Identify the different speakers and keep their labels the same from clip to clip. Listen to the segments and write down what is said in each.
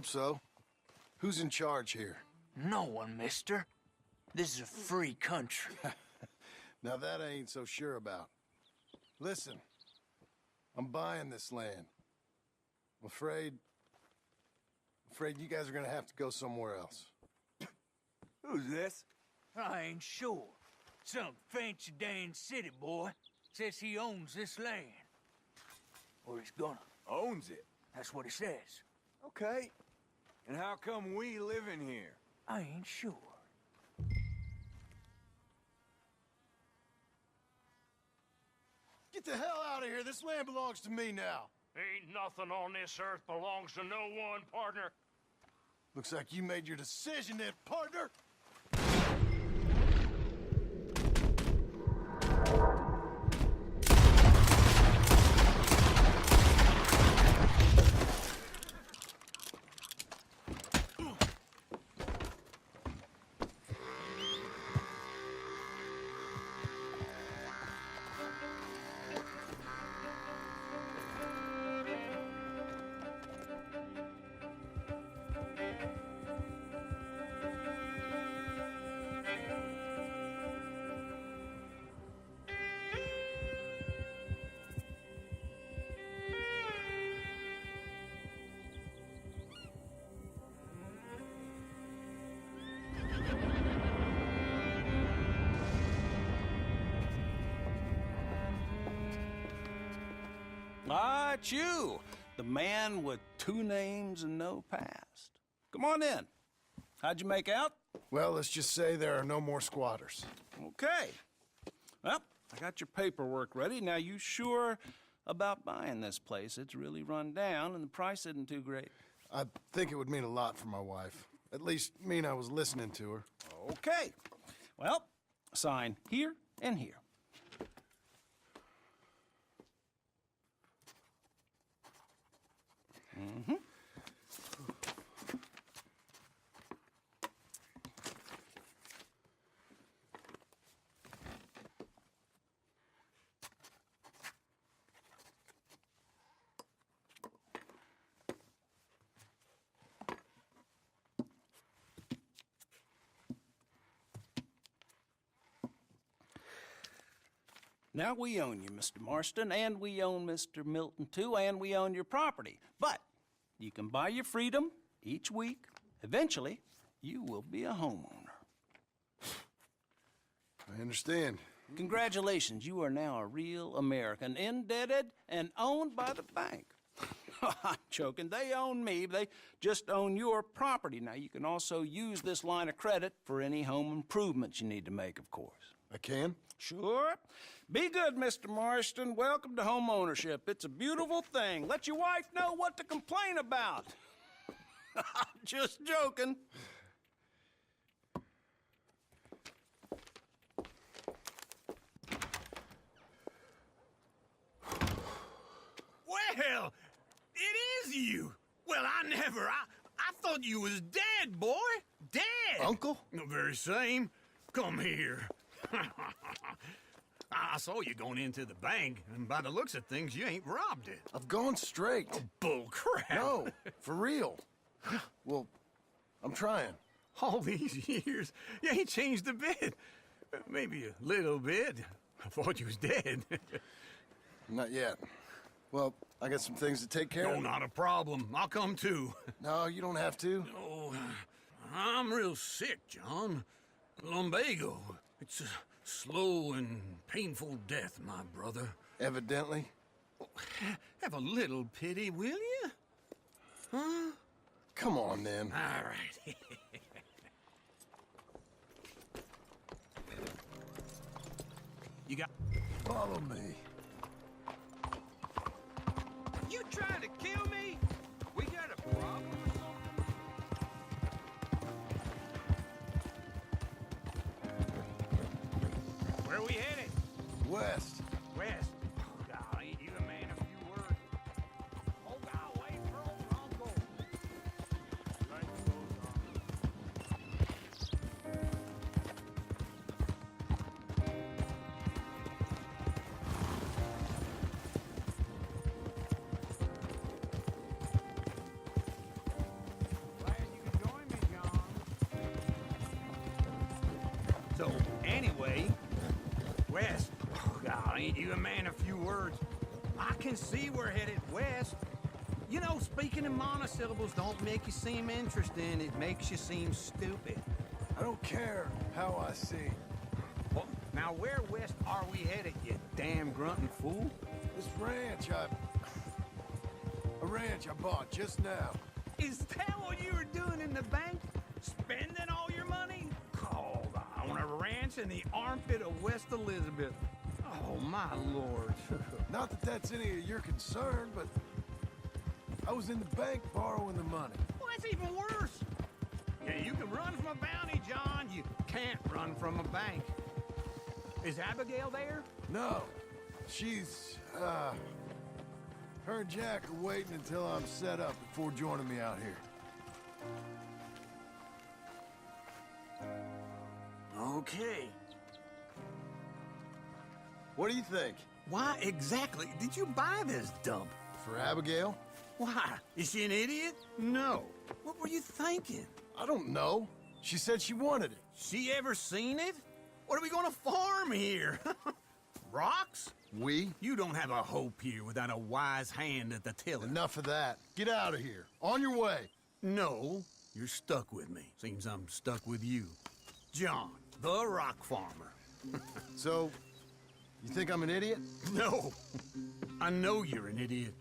Speaker 1: hope so. Who's in charge here?
Speaker 2: No one, mister. This is a free country.
Speaker 1: Now that I ain't so sure about. Listen, I'm buying this land. I'm afraid you guys are gonna have to go somewhere else.
Speaker 3: Who's this?
Speaker 2: I ain't sure. Some fancy Dan city boy says he owns this land. Or he's gonna.
Speaker 3: Owns it.
Speaker 2: That's what he says.
Speaker 3: Okay. And how come we live in here?
Speaker 2: I ain't sure.
Speaker 1: Get the hell out of here. This land belongs to me now.
Speaker 4: Ain't nothing on this earth belongs to no one, partner.
Speaker 1: Looks like you made your decision then, partner.
Speaker 5: Ah, it's you, the man with 2 names and no past. Come on in. How'd you make out?
Speaker 1: Well, let's just say there are no more squatters.
Speaker 5: Okay. Well, I got your paperwork ready. Now, you sure about buying this place? It's really run down, and the price isn't too great.
Speaker 1: I think it would mean a lot for my wife. At least mean I was listening to her.
Speaker 5: Okay. Well, sign here and here. Mm-hmm. Now we own you, Mr. Marston, and we own Mr. Milton, too, and we own your property. But you can buy your freedom each week. Eventually, you will be a homeowner.
Speaker 1: I understand.
Speaker 5: Congratulations, you are now a real American, indebted and owned by the bank. I'm joking, they own me, they just own your property. Now, you can also use this line of credit for any home improvements you need to make, of course.
Speaker 1: I can?
Speaker 5: Sure. Be good, Mr. Marston. Welcome to home ownership. It's a beautiful thing. Let your wife know what to complain about. Just joking.
Speaker 6: Well, it is you. Well, I thought you was dead, boy. Dead.
Speaker 1: Uncle?
Speaker 6: The very same. Come here. I saw you going into the bank, and by the looks of things, you ain't robbed it.
Speaker 1: I've gone straight.
Speaker 6: Bull crap.
Speaker 1: No, for real. Well, I'm trying.
Speaker 6: All these years, you ain't changed a bit. Maybe a little bit. I thought you was dead.
Speaker 1: Not yet. Well, I got some things to take care
Speaker 6: No,
Speaker 1: of.
Speaker 6: not a problem. I'll come too.
Speaker 1: No, you don't have to.
Speaker 6: Oh, I'm real sick, John. Lumbago. It's a slow and painful death, my brother.
Speaker 1: Evidently.
Speaker 6: Have a little pity, will you? Huh?
Speaker 1: Come on, then.
Speaker 6: All right. You got...
Speaker 1: Follow me.
Speaker 3: You trying to kill me? We got a problem or something?
Speaker 6: Where are we headed?
Speaker 1: West.
Speaker 6: West. Oh, golly, you a man of few words. Oh, God, wait for old Uncle. Light goes on.
Speaker 3: So, anyway, west. Oh, God, ain't you a man of few words? I can see we're headed west. You know, speaking in monosyllables don't make you seem interesting. It makes you seem stupid.
Speaker 1: I don't care how I see.
Speaker 3: Well, now where west are we headed, you damn grunting fool?
Speaker 1: This ranch a ranch I bought just now.
Speaker 3: Is that what you were doing in the bank? Spending all your money? Oh, on a ranch in the armpit of West Elizabeth. Oh, my lord.
Speaker 1: Not that that's any of your concern, but I was in the bank borrowing the money.
Speaker 3: Well, that's even worse. Yeah, you can run from a bounty, John. You can't run from a bank. Is Abigail there?
Speaker 1: No, she's, her and Jack are waiting until I'm set up before joining me out here.
Speaker 3: Okay.
Speaker 1: What do you think?
Speaker 3: Why exactly did you buy this dump?
Speaker 1: For Abigail?
Speaker 3: Why? Is she an idiot? No. What were you thinking?
Speaker 1: I don't know. She said she wanted it.
Speaker 3: She ever seen it? What are we gonna farm here? Rocks?
Speaker 1: We?
Speaker 3: You don't have a hope here without a wise hand at the tiller.
Speaker 1: Enough of that. Get out of here. On your way.
Speaker 3: No, you're stuck with me. Seems I'm stuck with you. John, the rock farmer.
Speaker 1: So, you think I'm an idiot?
Speaker 3: No, I know you're an idiot.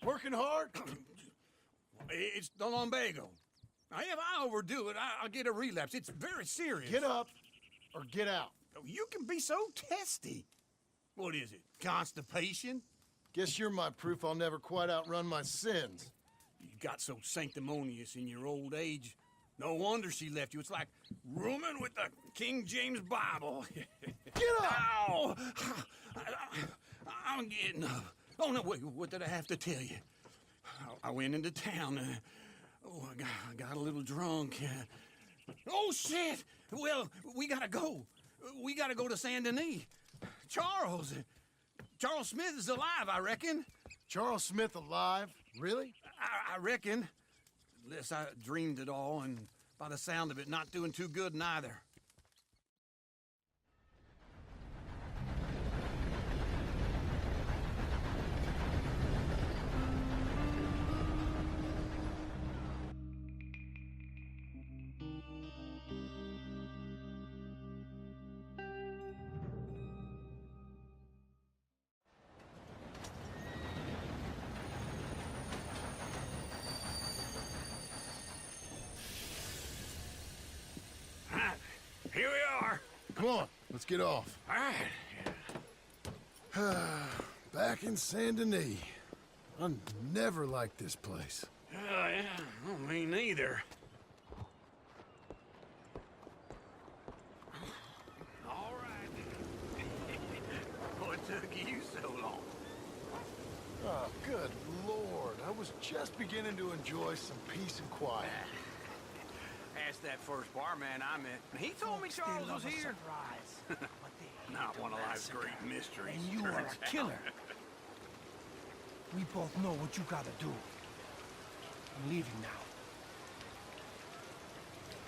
Speaker 1: Working hard?
Speaker 3: It's the lumbago. Now, if I overdo it, I'll get a relapse. It's very serious.
Speaker 1: Get up or get out.
Speaker 3: You can be so testy. What is it, constipation?
Speaker 1: Guess you're my proof I'll never quite outrun my sins.
Speaker 3: You got so sanctimonious in your old age. No wonder she left you. It's like rooming with the King James Bible.
Speaker 1: Get up!
Speaker 3: Ow! I'm getting up. Oh, no, wait, what did I have to tell you? I went into town. I got a little drunk. Oh, shit! Well, we gotta go. We gotta go to Saint Denis. Charles Smith is alive, I reckon.
Speaker 1: Charles Smith alive? Really?
Speaker 3: I reckon. Unless I dreamed it all, and by the sound of it, not doing too good neither.
Speaker 4: Here we are.
Speaker 1: Come on, let's get off.
Speaker 4: All right.
Speaker 1: Back in Saint Denis. I never liked this place.
Speaker 4: Yeah, well, me neither.
Speaker 3: All right. What took you so long?
Speaker 1: Oh, good Lord. I was just beginning to enjoy some peace and quiet.
Speaker 3: Asked that first barman I met. He told me Charles was here. Not one of life's great mysteries.
Speaker 2: And you are
Speaker 3: turns
Speaker 2: a killer.
Speaker 3: out.
Speaker 2: We both know what you gotta do. I'm leaving now.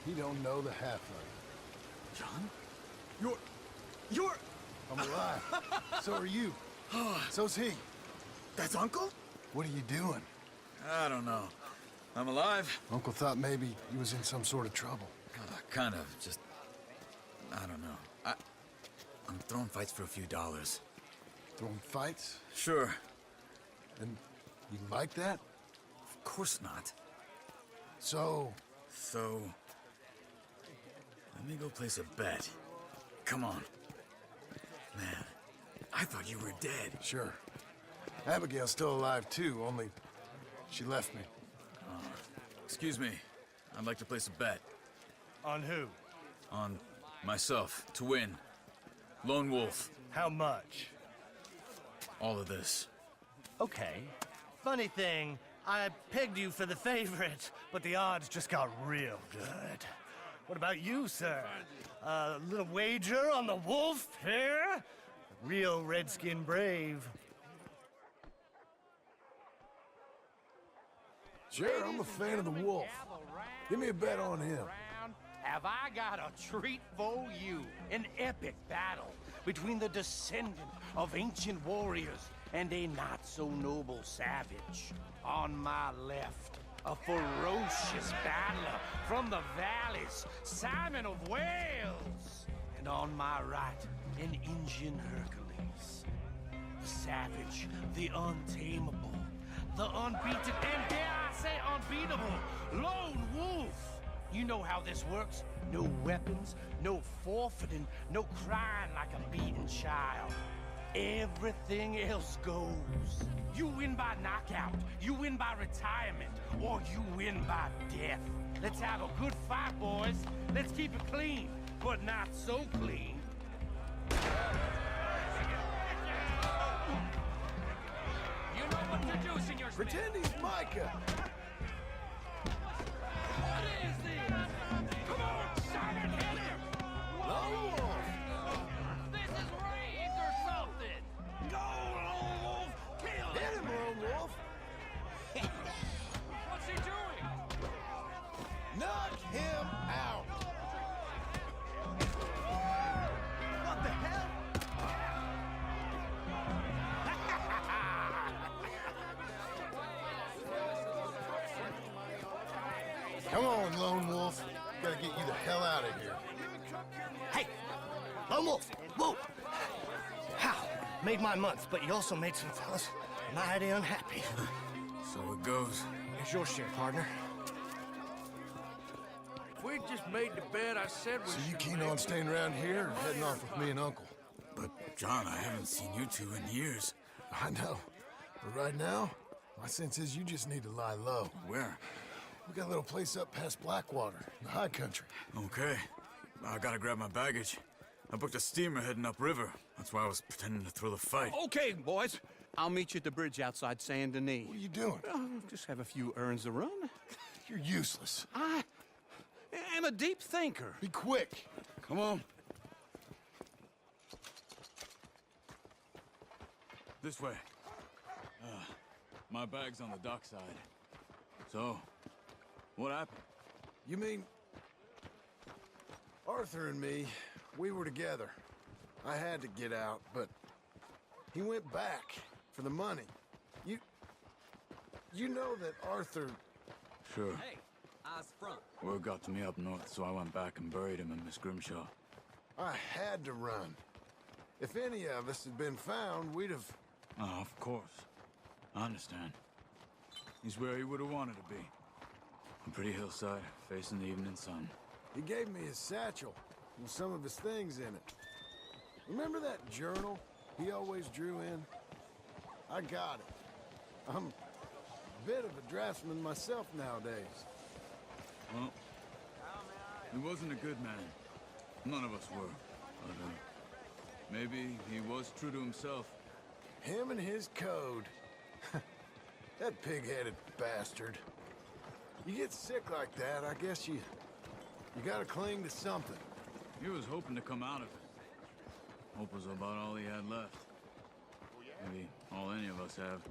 Speaker 1: You don't know the half of it.
Speaker 3: John? You're...
Speaker 1: I'm alive. So are you. So's he.
Speaker 7: That's Uncle?
Speaker 1: What are you doing?
Speaker 7: I don't know. I'm alive.
Speaker 1: Uncle thought maybe he was in some sort of trouble.
Speaker 7: Kind of. Just I don't know. I'm throwing fights for a few dollars.
Speaker 1: Throwing fights?
Speaker 7: Sure.
Speaker 1: And you like that?
Speaker 7: Of course not.
Speaker 1: So,
Speaker 7: let me go place a bet. Come on. Man, I thought you were dead.
Speaker 1: sure. Abigail's still alive too, only she left me.
Speaker 7: Excuse me. I'd like to place a bet.
Speaker 6: On who?
Speaker 7: On myself, to win. Lone Wolf.
Speaker 6: How much?
Speaker 7: All of this.
Speaker 6: Okay. Funny thing, I pegged you for the favorite, but the odds just got real good. What about you, sir? A little wager on the wolf here? Real redskin brave.
Speaker 1: Sure, I'm a fan of the wolf. Give me a bet on him.
Speaker 2: Have I got a treat for you? An epic battle between the descendant of ancient warriors and a not-so-noble savage. On my left, a ferocious battler from the valleys, Simon of Wales. And on my right, an Indian Hercules. The savage, the untamable, the unbeaten, and dare I say unbeatable, Lone Wolf. You know how this works. No weapons, no forfeiting, no crying like a beaten child. Everything else goes. You win by knockout, you win by retirement, or you win by death. Let's have a good fight, boys. Let's keep it clean, but not so clean. You know what to do, Senor Smith.
Speaker 1: Pretend he's Micah.
Speaker 2: What is this? Come on, Simon, hit him!
Speaker 1: Lone Wolf.
Speaker 2: This is rigged or something! Go, Lone Wolf! Kill him!
Speaker 1: Hit him, Lone Wolf.
Speaker 2: What's he doing?
Speaker 1: Knock him out.
Speaker 6: What the hell?
Speaker 1: Come on, Lone Wolf. Gotta get you the hell out of here.
Speaker 6: Hey! Lone Wolf! Whoa! How? Made my month, but you also made some fellas mighty unhappy.
Speaker 7: So it goes.
Speaker 6: Here's your share, partner.
Speaker 2: If we just made the bet I said we
Speaker 1: So you
Speaker 2: should
Speaker 1: keen
Speaker 2: make,
Speaker 1: on staying around here or heading off with me and Uncle?
Speaker 7: But, John, I haven't seen you two in years.
Speaker 1: I know. But right now, my sense is you just need to lie low.
Speaker 7: Where?
Speaker 1: We got a little place up past Blackwater, in the high country.
Speaker 7: Okay. I gotta grab my baggage. I booked a steamer heading upriver. That's why I was pretending to throw the fight.
Speaker 3: Okay, boys. I'll meet you at the bridge outside Saint Denis.
Speaker 1: What are you doing?
Speaker 3: Just have a few errands to run.
Speaker 1: You're useless.
Speaker 3: I am a deep thinker.
Speaker 1: Be quick.
Speaker 7: Come on. This way. My bag's on the dockside. So, what happened?
Speaker 1: You mean... Arthur and me, we were together. I had to get out, but he went back for the money. You know that Arthur...
Speaker 7: Sure.
Speaker 8: Hey, eyes front.
Speaker 7: Word got to me up north, so I went back and buried him in Miss Grimshaw.
Speaker 1: I had to run. If any of us had been found, we'd have...
Speaker 7: Oh, of course. I understand. He's where he would have wanted to be. A pretty hillside, facing the evening sun.
Speaker 1: He gave me his satchel with some of his things in it. Remember that journal he always drew in? I got it. I'm a bit of a draftsman myself nowadays.
Speaker 7: Well, he wasn't a good man. None of us were. But, maybe he was true to himself.
Speaker 1: Him and his code. That pig-headed bastard. You get sick like that, I guess you gotta cling to something.
Speaker 7: He was hoping to come out of it. Hope was about all he had left. Maybe all any of us have.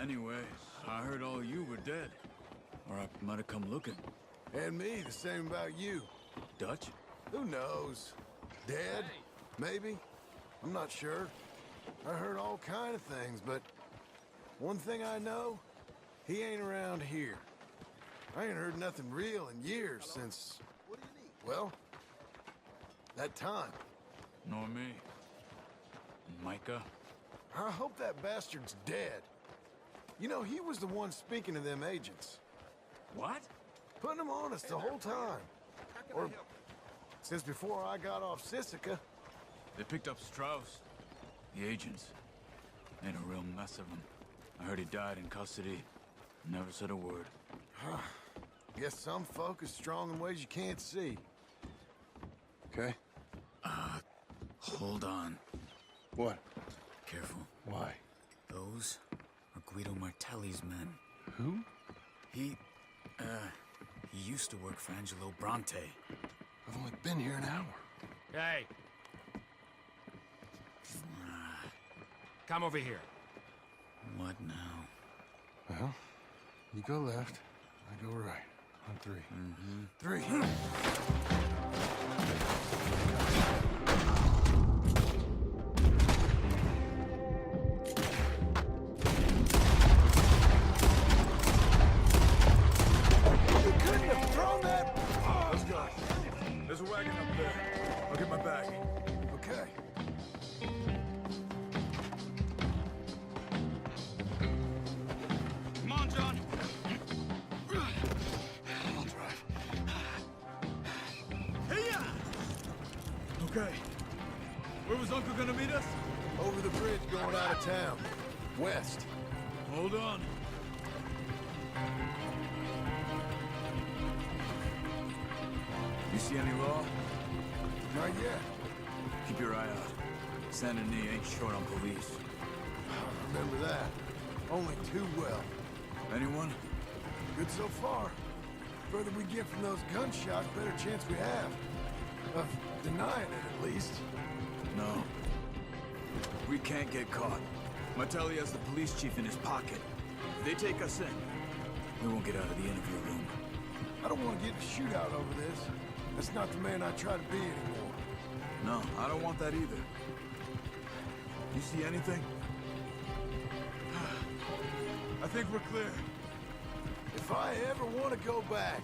Speaker 7: Anyway, I heard all you were dead. Or I might have come looking.
Speaker 1: And me, the same about you.
Speaker 7: Dutch?
Speaker 1: Who knows? Dead? Maybe? I'm not sure. I heard all kind of things, but one thing I know, he ain't around here. I ain't heard nothing real in years since, well, That time.
Speaker 7: Nor me. Micah?
Speaker 1: I hope that bastard's dead. You know, he was the one speaking to them agents.
Speaker 7: What?
Speaker 1: Putting them on us the whole time. Or since before I got off Sisika.
Speaker 7: They picked up Strauss. The agents. Made a real mess of him. I heard he died in custody. Never said a word.
Speaker 1: Guess some folk is strong in ways you can't see. Okay?
Speaker 7: Hold on.
Speaker 1: What?
Speaker 7: Careful.
Speaker 1: Why?
Speaker 7: Those are Guido Martelli's men.
Speaker 1: Who?
Speaker 7: He used to work for Angelo Bronte.
Speaker 1: I've only been here an hour.
Speaker 8: Hey. Come over here.
Speaker 7: What now?
Speaker 1: Well, you go left, I go right. On three. Three. You couldn't have thrown that.
Speaker 7: Let's go. There's a wagon up there. I'll get my bag.
Speaker 1: Okay.
Speaker 3: Come on, John.
Speaker 1: I'll drive.
Speaker 3: Hey-ya!
Speaker 7: Okay. Where was Uncle gonna meet us?
Speaker 1: Over the bridge going out of town. West.
Speaker 7: Hold on. You see any law?
Speaker 1: Not yet.
Speaker 7: Keep your eye out. Saint Denis ain't short on police.
Speaker 1: Remember that. Only too well.
Speaker 7: Anyone?
Speaker 1: Good so far. Further we get from those gunshots, better chance we have. Of denying it, at least.
Speaker 7: No. We can't get caught. Martelli has the police chief in his pocket. If they take us in, we won't get out of the interview room.
Speaker 1: I don't want to get in a shootout over this. That's not the man I try to be anymore.
Speaker 7: No, I don't want that either. You see anything? I think we're clear.
Speaker 1: If I ever want to go back,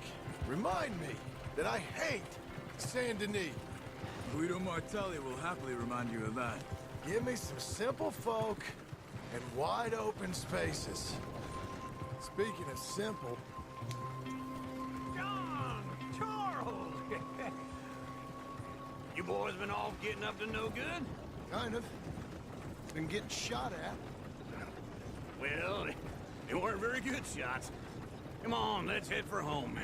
Speaker 1: remind me that I hate Saint Denis.
Speaker 7: Guido Martelli will happily remind you of that.
Speaker 1: Give me some simple folk and wide open spaces. Speaking of simple,
Speaker 3: John! Charles! You boys been off getting up to no good?
Speaker 1: kind of. Been getting shot at.
Speaker 3: Well, they weren't very good shots. Come on, let's head for home.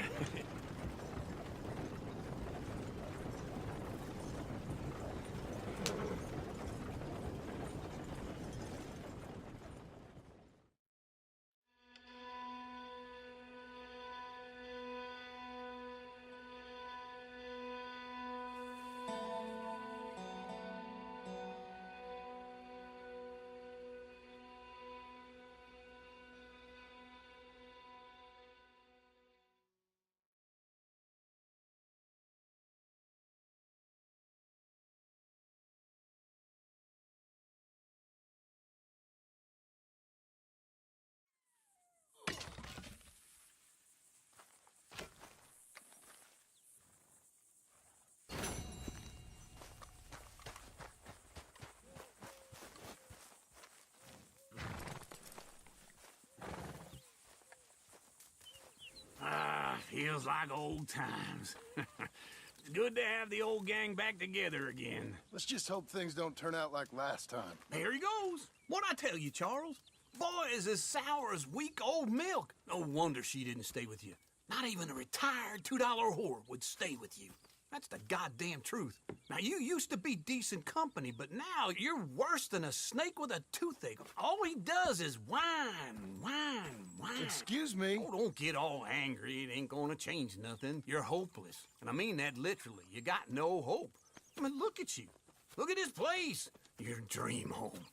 Speaker 3: Feels like old times. It's good to have the old gang back together again.
Speaker 1: Let's just hope things don't turn out like last time.
Speaker 3: There he goes. What'd I tell you, Charles? Boy is as sour as week-old milk. No wonder she didn't stay with you. Not even a retired $2 whore would stay with you. That's the goddamn truth. Now, you used to be decent company, but now you're worse than a snake with a toothache. All he does is whine, whine, whine.
Speaker 1: Excuse me?
Speaker 3: Oh, don't get all angry. It ain't gonna change nothing. You're hopeless. And I mean that literally. You got no hope. I mean, look at you. Look at this place. Your dream home.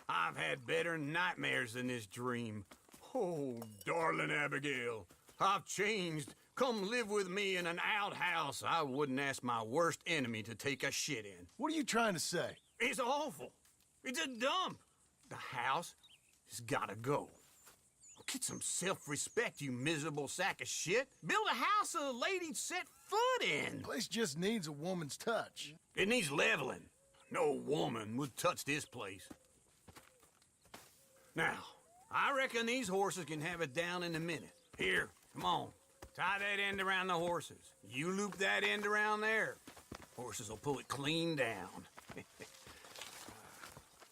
Speaker 3: I've had better nightmares than this dream. Oh, darling Abigail, I've changed. Come live with me in an outhouse I wouldn't ask my worst enemy to take a shit in.
Speaker 1: What are you trying to say?
Speaker 3: It's awful. It's a dump. The house has gotta go. get some self-respect, you miserable sack of shit. Build a house a lady'd set foot in.
Speaker 1: Place just needs a woman's touch.
Speaker 3: It needs leveling. No woman would touch this place. Now, I reckon these horses can have it down in a minute. Here, come on. Tie that end around the horses. You loop that end around there. Horses will pull it clean down.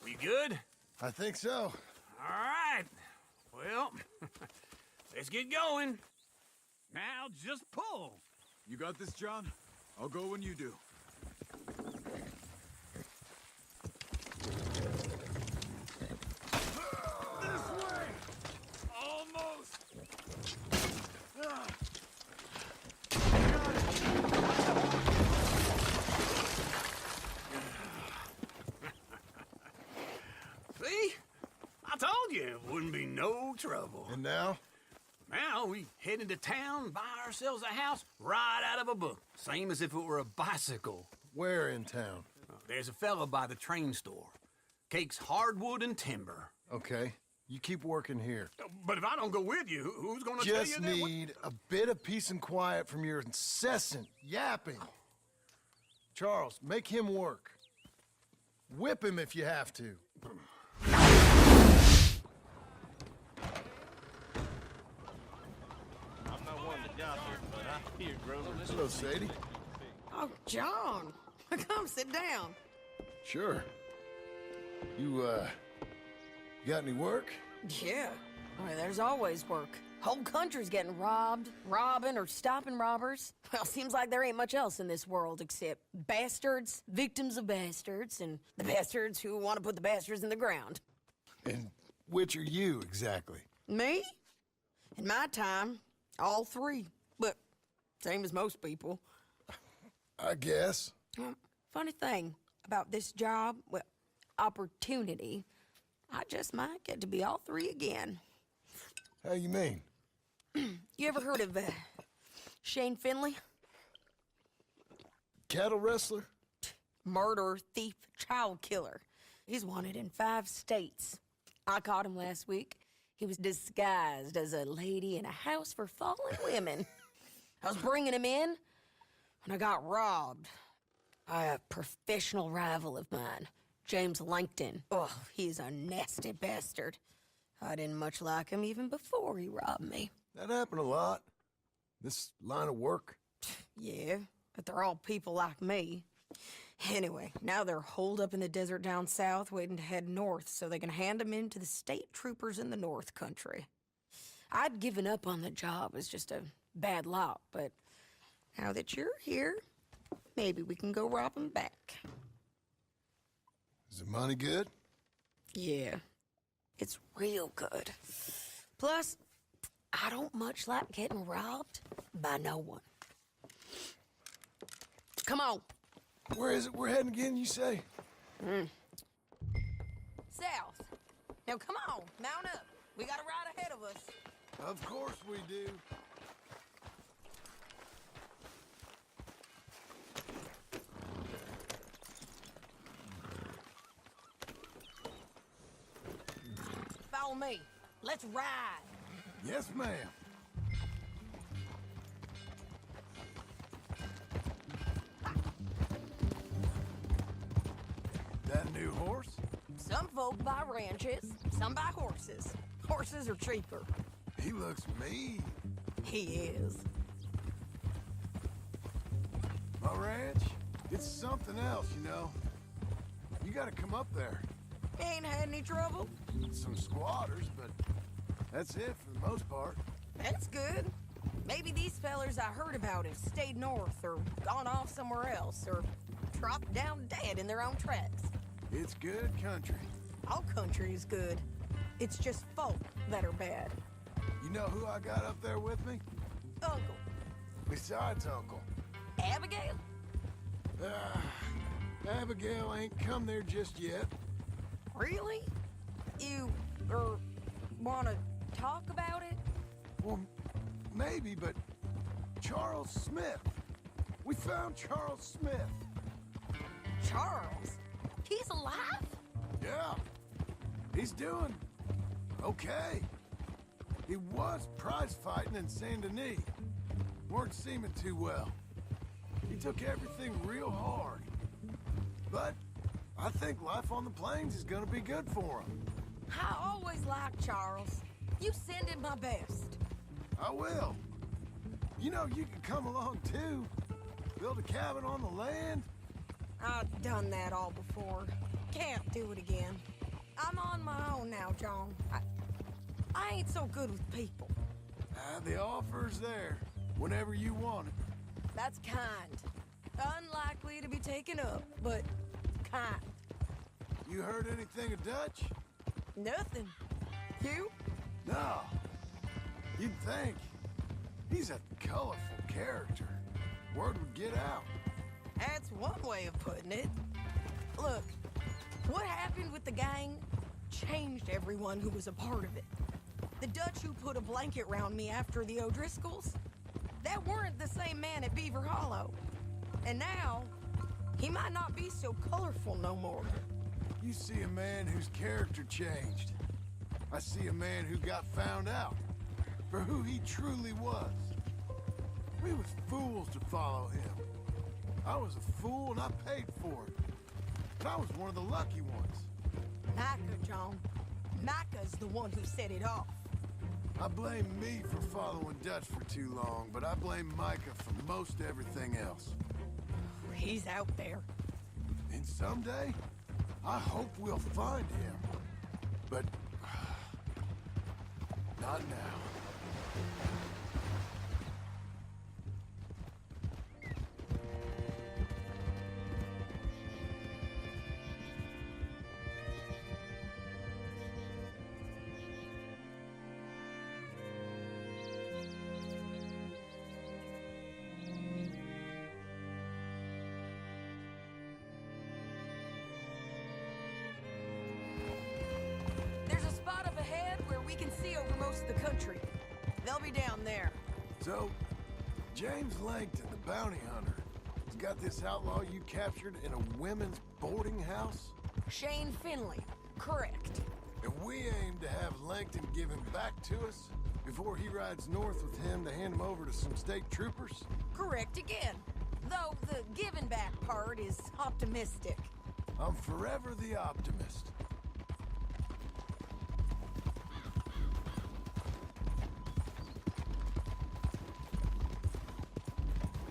Speaker 3: We good?
Speaker 1: I think so.
Speaker 3: All right. Well, let's get going. Now just pull.
Speaker 7: You got this, John? I'll go when you do.
Speaker 1: This way! Almost!
Speaker 3: See? I told you it wouldn't be no trouble.
Speaker 1: And now?
Speaker 3: Now we head into town, buy ourselves a house right out of a book. Same as if it were a bicycle.
Speaker 1: Where in town?
Speaker 3: There's a fella by the train store. Cakes hardwood and timber.
Speaker 1: Okay, you keep working here.
Speaker 3: But if I don't go with you, who's gonna tell you
Speaker 1: Just
Speaker 3: that?
Speaker 1: need a bit of peace and quiet from your incessant yapping. Charles, make him work. Whip him if you have to. Hello, Sadie.
Speaker 9: Oh, John. Come sit down.
Speaker 1: Sure. You got any work?
Speaker 9: Yeah. I mean, there's always work. Whole country's getting robbed, robbing, or stopping robbers. Well, seems like there ain't much else in this world except bastards, victims of bastards, and the bastards who want to put the bastards in the ground.
Speaker 1: And which are you, exactly?
Speaker 9: Me? In my time, all three. But same as most people.
Speaker 1: I guess.
Speaker 9: Funny thing about this job, well, opportunity, I just might get to be all three again.
Speaker 1: How you mean?
Speaker 9: You ever heard of Shane Finley?
Speaker 1: Cattle wrestler?
Speaker 9: Murderer, thief, child killer. He's wanted in 5 states. I caught him last week. He was disguised as a lady in a house for fallen women. I was bringing him in, and I got robbed by a professional rival of mine, James Langton. Oh, he's a nasty bastard. I didn't much like him even before he robbed me.
Speaker 1: That happened a lot. This line of work.
Speaker 9: Yeah, but they're all people like me. Anyway, now they're holed up in the desert down south, waiting to head north so they can hand them in to the state troopers in the north country. I'd given up on the job as just a bad lot, but now that you're here, maybe we can go rob them back.
Speaker 1: Is the money good?
Speaker 9: Yeah, it's real good. Plus, I don't much like getting robbed by no one. Come on.
Speaker 1: Where is it we're heading again, you say?
Speaker 9: South. Now come on, mount up. We got a ride ahead of us.
Speaker 1: Of course we do.
Speaker 9: Follow me. Let's ride.
Speaker 1: Yes, ma'am. That new horse?
Speaker 9: Some folk buy ranches, some buy horses. Horses are cheaper.
Speaker 1: He looks mean.
Speaker 9: He is.
Speaker 1: My ranch? It's something else, you know. You gotta come up there.
Speaker 9: Ain't had any trouble?
Speaker 1: Some squatters, but that's it for the most part.
Speaker 9: That's good. Maybe these fellers I heard about have stayed north or gone off somewhere else or dropped down dead in their own tracks.
Speaker 1: It's good country.
Speaker 9: All country is good. It's just folk that are bad.
Speaker 1: You know who I got up there with me?
Speaker 9: Uncle.
Speaker 1: Besides Uncle.
Speaker 9: Abigail?
Speaker 1: Abigail ain't come there just yet.
Speaker 9: Really? You, wanna talk about it?
Speaker 1: Well, maybe, but Charles Smith. We found Charles Smith.
Speaker 9: Charles? He's alive?
Speaker 1: Yeah. He's doing okay. He was prize fighting in Saint Denis. Weren't seeming too well. He took everything real hard. But I think life on the plains is gonna be good for him.
Speaker 9: I always liked Charles. You send him my best.
Speaker 1: I will. You know, you can come along too. Build a cabin on the land.
Speaker 9: I've done that all before. Can't do it again. I'm on my own now, John. I ain't so good with people.
Speaker 1: The offer's there, whenever you want it.
Speaker 9: That's kind. Unlikely to be taken up, but kind.
Speaker 1: You heard anything of Dutch?
Speaker 9: Nothing. You?
Speaker 1: No. You'd think. He's a colorful character. Word would get out.
Speaker 9: That's one way of putting it. Look, what happened with the gang changed everyone who was a part of it. The Dutch who put a blanket round me after the O'Driscolls, that weren't the same man at Beaver Hollow. And now, he might not be so colorful no more.
Speaker 1: You see a man whose character changed. I see a man who got found out for who he truly was. We was fools to follow him. I was a fool and I paid for it. But I was one of the lucky ones.
Speaker 9: Micah, John. Micah's the one who set it off.
Speaker 1: I blame me for following Dutch for too long, but I blame Micah for most everything else.
Speaker 9: He's out there.
Speaker 1: And someday, I hope we'll find him. But not now.
Speaker 9: The country. They'll be down there.
Speaker 1: So, James Langton, the bounty hunter, has got this outlaw you captured in a women's boarding house?
Speaker 9: Shane Finley. Correct.
Speaker 1: And we aim to have Langton give him back to us before he rides north with him to hand him over to some state troopers?
Speaker 9: Correct again. Though the giving back part is optimistic.
Speaker 1: I'm forever the optimist.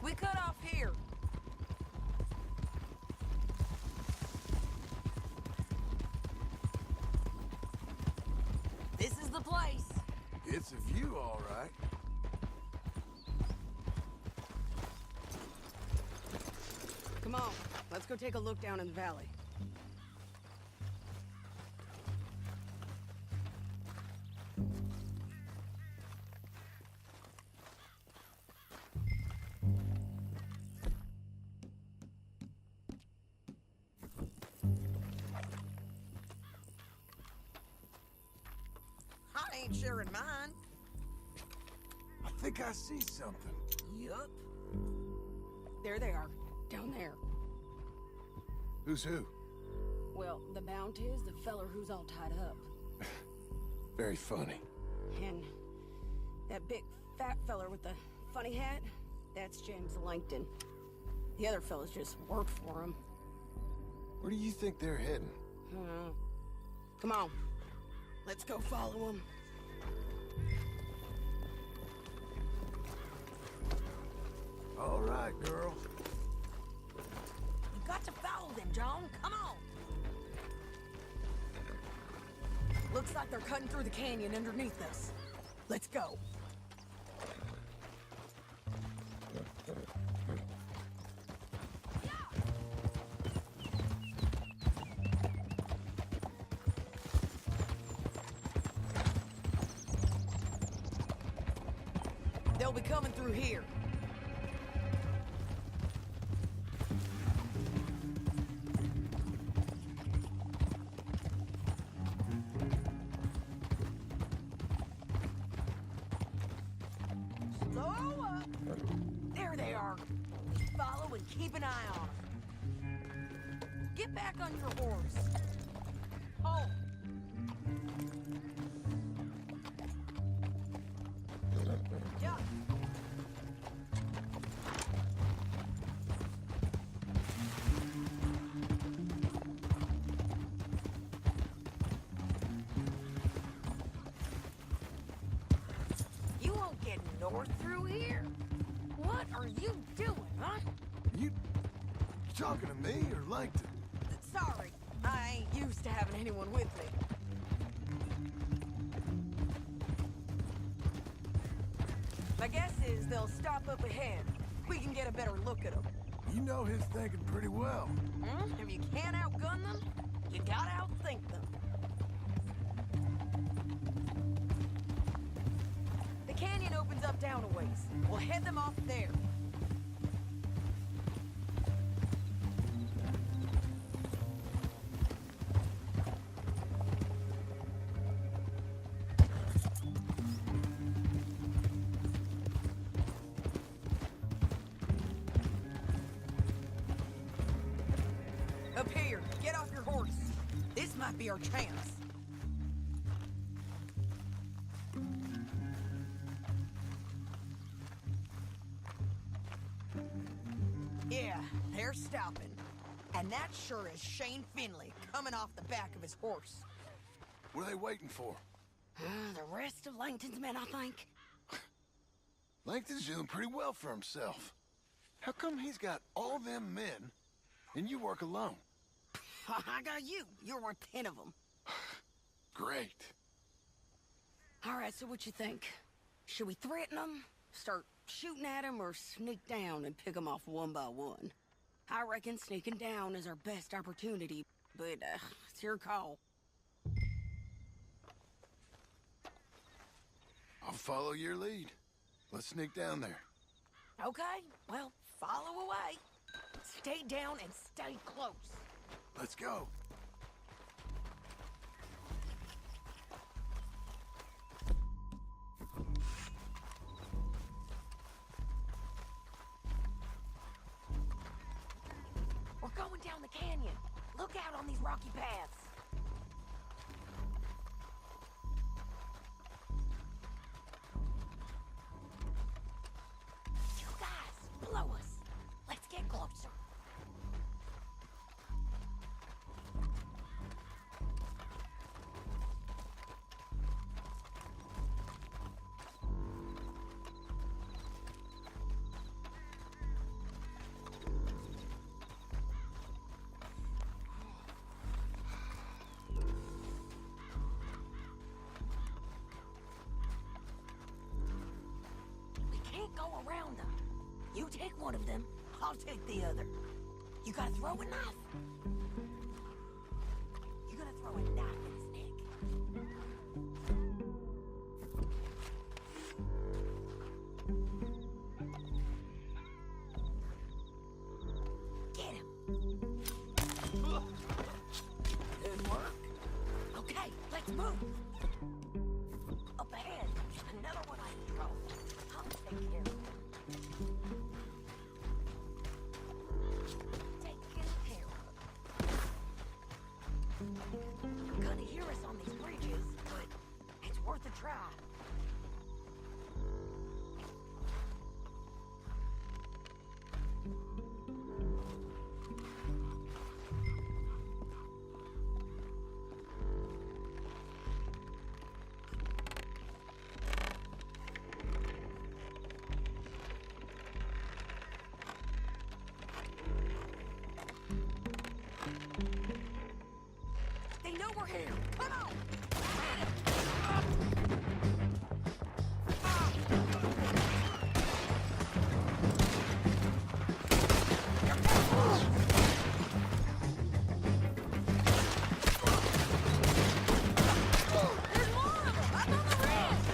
Speaker 9: We cut off here. This is the place.
Speaker 1: It's a view, all right.
Speaker 10: Come on, let's go take a look down in the valley.
Speaker 9: I ain't sharing mine.
Speaker 1: I think I see something.
Speaker 9: Yup.
Speaker 10: There they are, down there.
Speaker 1: Who's who?
Speaker 10: Well, the Bounty is the feller who's all tied up.
Speaker 1: Very funny.
Speaker 10: And that big fat feller with the funny hat, that's James Langton. The other fellas just work for him.
Speaker 1: Where do you think they're heading?
Speaker 10: Come on, let's go follow him.
Speaker 1: All right, girl.
Speaker 9: You got to follow them, John. Come on. Looks like they're cutting through the canyon underneath us. Let's go. They'll be coming through here. Slow up. There they are. Follow and keep an eye on them. Get back on your horse. Hold.
Speaker 10: here? What are you doing, huh?
Speaker 1: You talking to me or Langton?
Speaker 10: Sorry, I ain't used to having anyone with me. My guess is they'll stop up ahead. We can get a better look at them.
Speaker 1: You know his thinking pretty well.
Speaker 10: If you can't outgun them, you gotta outthink them. The canyon opens up down a ways. We'll head them off there. Up here, get off your horse. This might be our chance. Yeah, they're stopping. And that sure is Shane Finley coming off the back of his horse.
Speaker 1: What are they waiting for?
Speaker 10: The rest of Langton's men, I think.
Speaker 1: Langton's doing pretty well for himself. How come he's got all them men and you work alone?
Speaker 10: I got you. You're worth 10 of them.
Speaker 1: Great.
Speaker 10: All right, so what you think? Should we threaten them, start shooting at them, or sneak down and pick them off one by one? I reckon sneaking down is our best opportunity, but it's your call.
Speaker 1: I'll follow your lead. Let's sneak down there.
Speaker 10: Okay, well, follow away. Stay down and stay close.
Speaker 1: Let's go.
Speaker 10: We're going down the canyon. Look out on these rocky paths. You guys, blow us. Let's get closer. Go around them. You take one of them, I'll take the other. You gotta throw a knife. You gotta throw a knife in his neck. Get him. Good work. Okay, let's move. Up ahead, another one I can throw. I'll take care of it. Taken care of. You're gonna hear us on these bridges, but it's worth a try. They know we're here. Come on! Hit him! There's more of them! Up on the ridge!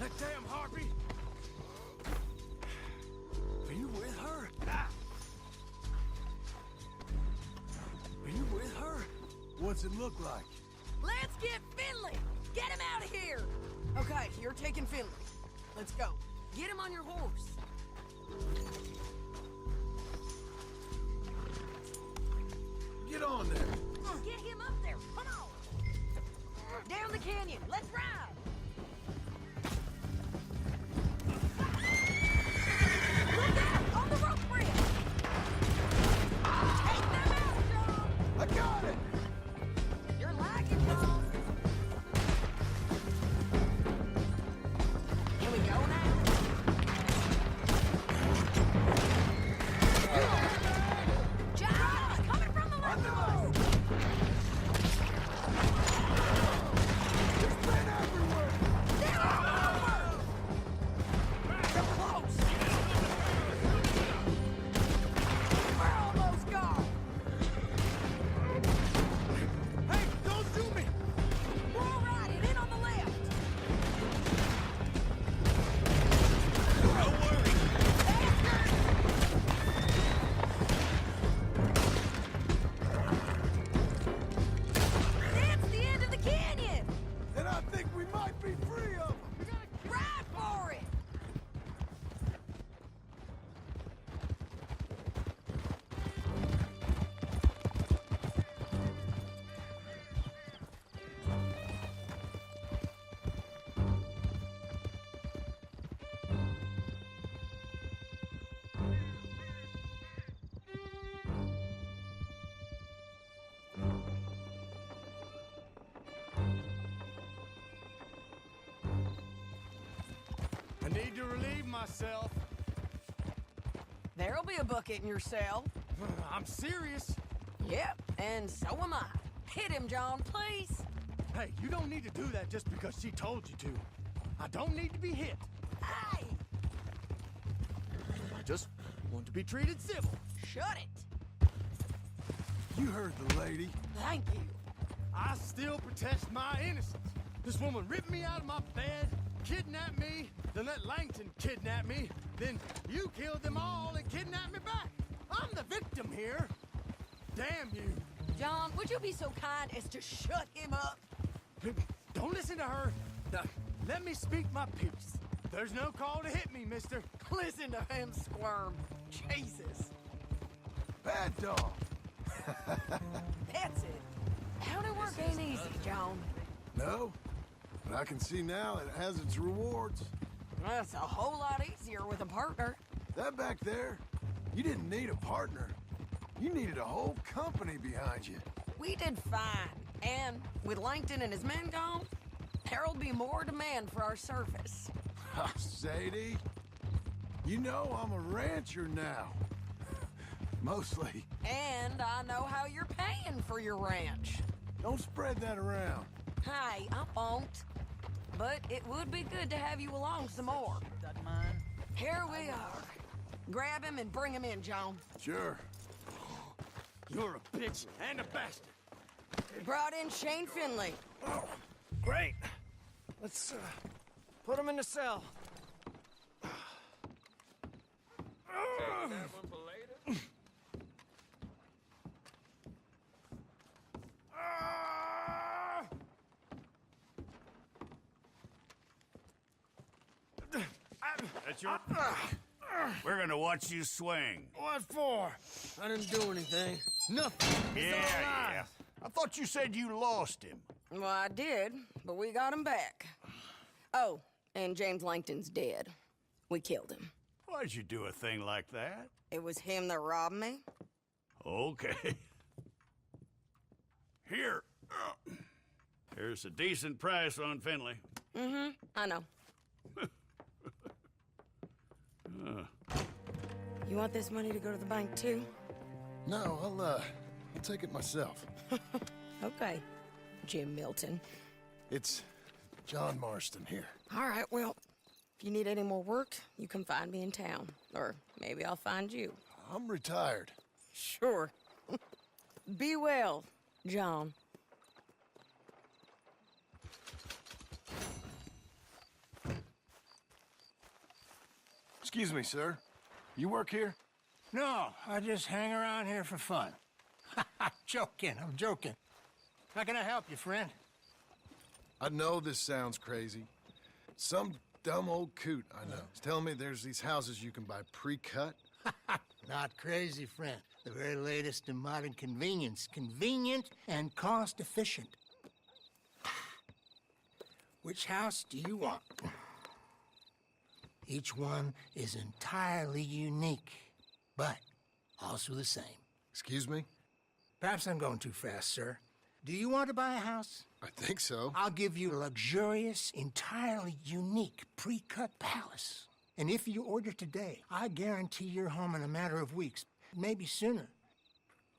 Speaker 3: That damn harpy! Are you with her? Are you with her?
Speaker 1: What's it look like?
Speaker 10: Let's get Finley! Get him out of here! Okay, you're taking Finley. Let's go. Get him on your horse.
Speaker 1: Get on there.
Speaker 10: Get him up there. Come on. Down the canyon. Let's ride. Look out! On the rope bridge. Take them out, John.
Speaker 1: I got it.
Speaker 10: You're lagging, John. Here we go now. John, coming from the left of us.
Speaker 1: There's men everywhere.
Speaker 10: They're all over. They're close. We're almost gone.
Speaker 3: Hey, don't do me!
Speaker 10: We're all right, and in on the left.
Speaker 3: Don't worry.
Speaker 10: That's the end of the canyon.
Speaker 1: And I think we might be free of them.
Speaker 10: Ride for it.
Speaker 3: I need to relieve myself.
Speaker 10: There'll be a bucket in your cell.
Speaker 3: I'm serious.
Speaker 10: Yep, and so am I. Hit him, John, please.
Speaker 3: Hey, you don't need to do that just because she told you to. I don't need to be hit.
Speaker 10: Hey,
Speaker 3: I just want to be treated civil.
Speaker 10: shut it.
Speaker 1: You heard the lady.
Speaker 10: Thank you.
Speaker 3: I still protest my innocence. This woman ripped me out of my bed, kidnapped me, then let Langton kidnap me, then you killed them all and kidnapped me back. I'm the victim here. Damn you.
Speaker 10: John, would you be so kind as to shut him up?
Speaker 3: Don't listen to her. Let me speak my piece. There's no call to hit me, mister.
Speaker 10: Listen to him squirm. Jesus.
Speaker 1: Bad dog.
Speaker 10: That's it. County work ain't easy, John.
Speaker 1: No, but I can see now it has its rewards.
Speaker 10: That's a whole lot easier with a partner.
Speaker 1: That back there, you didn't need a partner. You needed a whole company behind you.
Speaker 10: We did fine. And with Langton and his men gone, there'll be more demand for our service.
Speaker 1: Sadie, you know I'm a rancher now. Mostly.
Speaker 10: And I know how you're paying for your ranch.
Speaker 1: Don't spread that around.
Speaker 10: Hey, I won't. But it would be good to have you along some more. Here we are. Grab him and bring him in, John.
Speaker 1: Sure.
Speaker 3: You're a bitch and a bastard.
Speaker 10: We brought in Shane Finley.
Speaker 6: Oh, great. Let's put him in the cell.
Speaker 4: That's your... We're gonna watch you swing.
Speaker 6: What for? I didn't do anything. Nothing. It's all lies.
Speaker 4: I thought you said you lost him.
Speaker 10: Well, I did, but we got him back. Oh, and James Langton's dead. We killed him.
Speaker 4: Why'd you do a thing like that?
Speaker 10: It was him that robbed me.
Speaker 4: Okay. Here. Here's a decent price on Finley.
Speaker 10: Mm-hmm, I know. You want this money to go to the bank, too?
Speaker 1: No, I'll take it myself.
Speaker 10: Okay, Jim Milton.
Speaker 1: It's John Marston here.
Speaker 10: All right, well, if you need any more work, you can find me in town. Or maybe I'll find you.
Speaker 1: I'm retired.
Speaker 10: Sure. Be well, John.
Speaker 1: Excuse me, sir. You work here?
Speaker 11: No, I just hang around here for fun. I'm joking. How can I help you, friend?
Speaker 1: I know this sounds crazy. Some dumb old coot I know is telling me there's these houses you can buy pre-cut.
Speaker 11: Not crazy, friend. The very latest in modern convenience. Convenient and cost-efficient. Which house do you want? Each one is entirely unique, but also the same.
Speaker 1: Excuse me?
Speaker 11: Perhaps I'm going too fast, sir. Do you want to buy a house?
Speaker 1: I think so.
Speaker 11: I'll give you a luxurious, entirely unique pre-cut palace. And if you order today, I guarantee you're home in a matter of weeks, maybe sooner.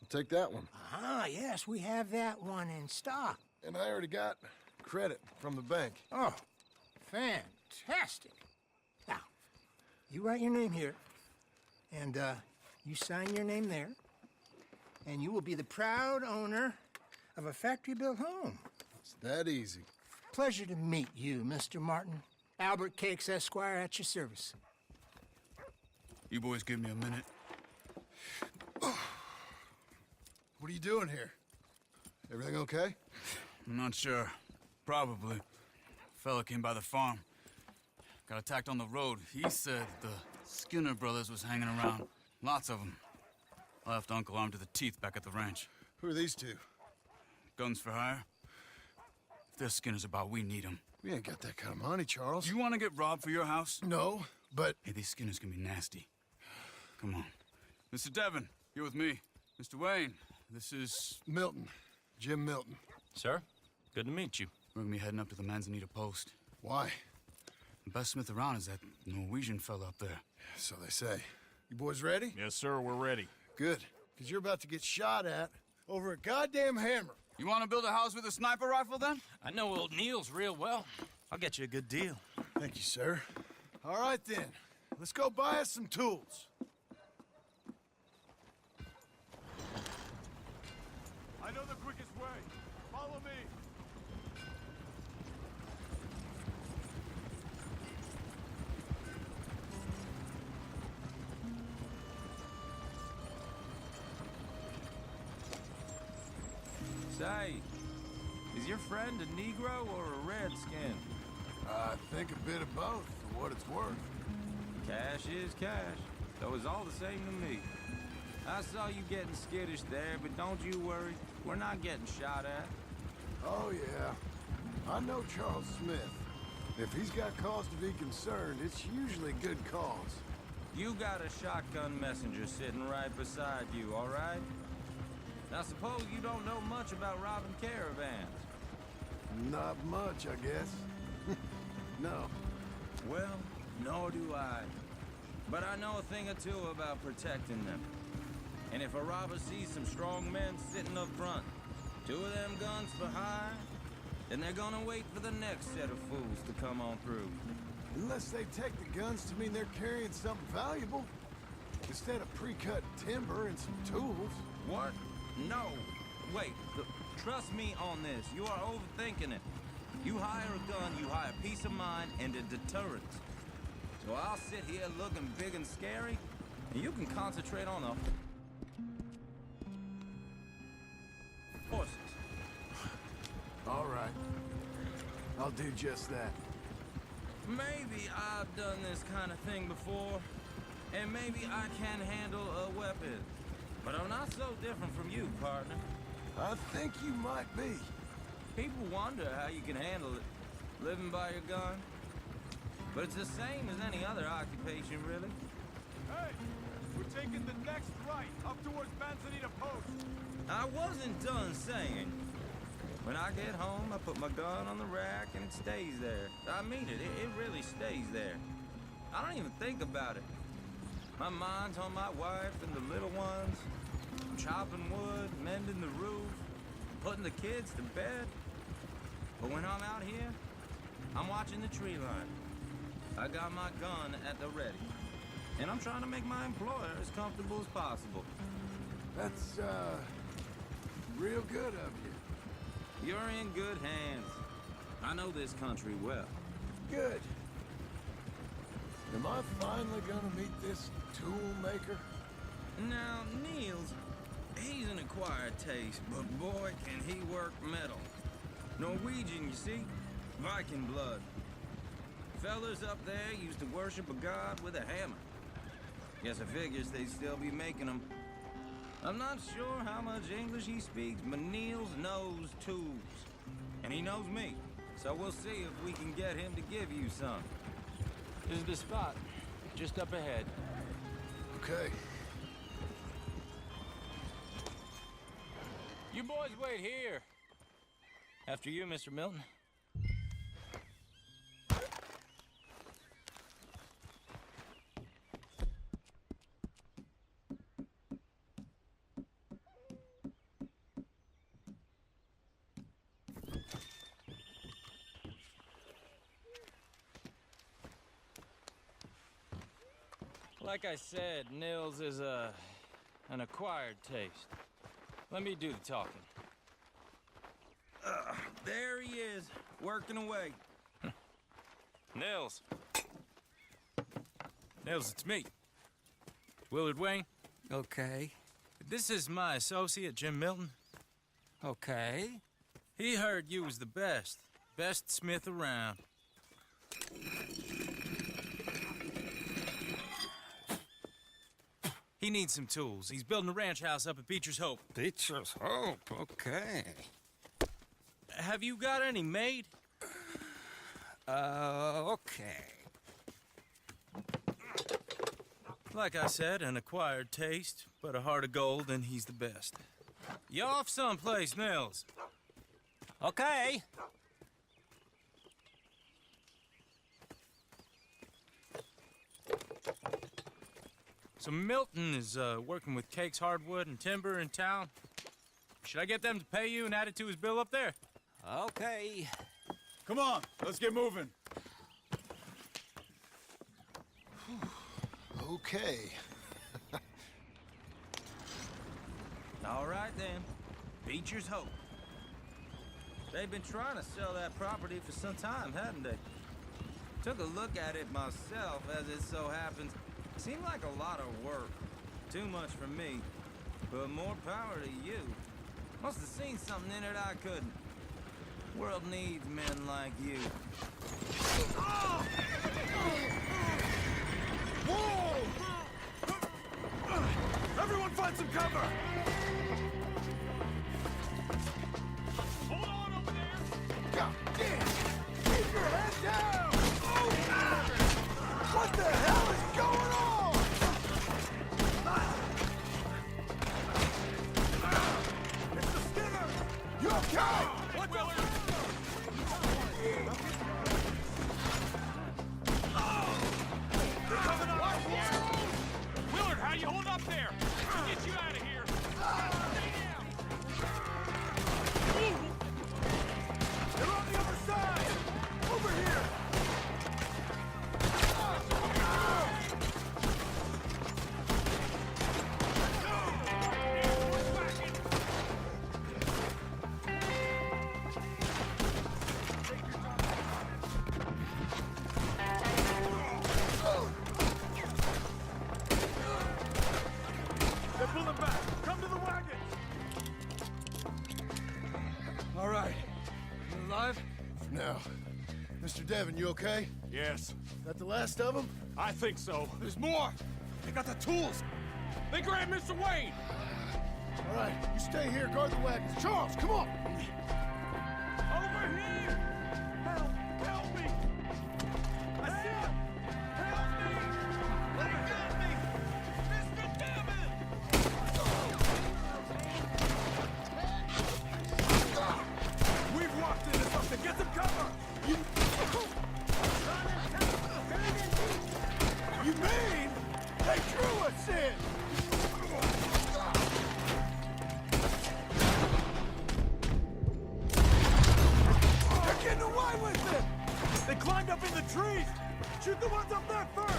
Speaker 1: I'll take that one.
Speaker 11: Ah, yes, we have that one in stock.
Speaker 1: And I already got credit from the bank.
Speaker 11: Oh, fantastic. Now, you write your name here, and you sign your name there, and you will be the proud owner of a factory-built home.
Speaker 1: It's that easy.
Speaker 11: Pleasure to meet you, Mr. Martin. Albert Cakes, Esquire, at your service.
Speaker 7: You boys give me a minute.
Speaker 1: What are you doing here? Everything okay?
Speaker 7: I'm not sure. Probably. Fella came by the farm. Got attacked on the road. He said the Skinner brothers was hanging around. Lots of them. I left Uncle armed to the teeth back at the ranch.
Speaker 1: Who are these two?
Speaker 7: Guns for hire. If there's Skinner's about, we need them.
Speaker 1: We ain't got that kind of money, Charles.
Speaker 7: You want to get robbed for your house?
Speaker 1: No, but...
Speaker 7: Hey, these Skinners can be nasty. Come on. Mr. Devon, you're with me. Mr. Wayne, this is...
Speaker 1: Milton. Jim Milton.
Speaker 12: Sir, good to meet you.
Speaker 7: We're gonna be heading up to the Manzanita Post.
Speaker 1: Why?
Speaker 7: The best smith around is that Norwegian fella up there.
Speaker 1: So they say. You boys ready?
Speaker 8: Yes, sir, we're ready.
Speaker 1: Good. Because you're about to get shot at over a goddamn hammer.
Speaker 7: You want to build a house with a sniper rifle, then?
Speaker 12: I know old Neil's real well. I'll get you a good deal.
Speaker 1: Thank you, sir. All right, then. Let's go buy us some tools.
Speaker 4: I know the quickest way. Follow me.
Speaker 13: Say, is your friend a Negro or a redskin?
Speaker 1: I think a bit of both, for what it's worth.
Speaker 13: Cash is cash, so it's all the same to me. I saw you getting skittish there, but don't you worry. We're not getting shot at.
Speaker 1: Oh, yeah. I know Charles Smith. If he's got cause to be concerned, it's usually good cause.
Speaker 13: You got a shotgun messenger sitting right beside you, all right? Now suppose you don't know much about robbing caravans.
Speaker 1: Not much, I guess. No.
Speaker 13: Well, nor do I. But I know a thing or two about protecting them. And if a robber sees some strong men sitting up front, 2 of them guns for hire, then they're gonna wait for the next set of fools to come on through.
Speaker 1: Unless they take the guns to mean they're carrying something valuable. Instead of pre-cut timber and some tools.
Speaker 13: What? No. Wait, trust me on this. You are overthinking it. You hire a gun, you hire peace of mind and a deterrent. So I'll sit here looking big and scary, and you can concentrate on the horses.
Speaker 1: All right. I'll do just that.
Speaker 13: Maybe I've done this kind of thing before, and maybe I can handle a weapon. But I'm not so different from you, partner.
Speaker 1: I think you might be.
Speaker 13: People wonder how you can handle it, living by your gun. But it's the same as any other occupation, really.
Speaker 4: Hey, we're taking the next right, up towards Manzanita Post.
Speaker 13: I wasn't done saying. When I get home, I put my gun on the rack and it stays there. I mean it, it really stays there. I don't even think about it. My mind's on my wife and the little ones. I'm chopping wood, mending the roof, putting the kids to bed. But when I'm out here, I'm watching the tree line. I got my gun at the ready. And I'm trying to make my employer as comfortable as possible.
Speaker 1: That's, real good of you.
Speaker 13: You're in good hands. I know this country well.
Speaker 1: Good. Now Am I finally gonna meet this tool maker?
Speaker 13: Now, Niels, he's an acquired taste, but boy, can he work metal. Norwegian, you see? Viking blood. Fellas up there used to worship a god with a hammer. Guess I figures they'd still be making them. I'm not sure how much English he speaks, but Niels knows tools. And he knows me, so we'll see if we can get him to give you some.
Speaker 12: This is the spot, just up ahead.
Speaker 1: Okay.
Speaker 12: You boys wait here. After you, Mr. Milton. Like I said, Nils is an acquired taste. Let me do the talking.
Speaker 13: There he is, working away.
Speaker 12: Nils. Nils, it's me. Willard Wayne.
Speaker 3: Okay.
Speaker 12: This is my associate, Jim Milton.
Speaker 3: Okay.
Speaker 12: He heard you was the best smith around. He needs some tools. He's building a ranch house up at Beecher's Hope.
Speaker 3: Beecher's Hope, okay.
Speaker 12: Have you got any made?
Speaker 3: Okay.
Speaker 12: Like I said, an acquired taste, but a heart of gold, and he's the best. You off someplace, Nils?
Speaker 3: Okay.
Speaker 12: So Milton is working with Cake's Hardwood and Timber in town. Should I get them to pay you and add it to his bill up there?
Speaker 3: Okay.
Speaker 4: Come on, let's get moving.
Speaker 1: Okay.
Speaker 13: All right, then. Beecher's Hope. They've been trying to sell that property for some time, haven't they? Took a look at it myself, as it so happens. Seemed like a lot of work. Too much for me. But more power to you. Must have seen something in it I couldn't. World needs men like you.
Speaker 4: Whoa! Everyone find some cover! Hold on over there!
Speaker 1: God damn! Keep your head down! Oh, what the hell is going on?
Speaker 4: It's the Skinner!
Speaker 1: You okay?
Speaker 4: What the They're coming up! Willard, how you hold up there? We'll get you out of here! They're on the other side! Over here! They're pulling back! Come to the wagon!
Speaker 1: All right. You alive? For now. Mr. Devon, you okay?
Speaker 4: Yes,
Speaker 1: That the last of them?
Speaker 4: I think so.
Speaker 2: There's more! They got the tools! They grabbed Mr. Wayne!
Speaker 1: All right, you stay here, guard the wagons. Charles, come on!
Speaker 4: Over here! Help! Help me! I see him! Help me! They got me! Mr. Devon! We've walked into something! Get some cover!
Speaker 1: You mean they drew us in?
Speaker 4: They're getting away with it! They climbed up in the trees! Shoot the ones up there first!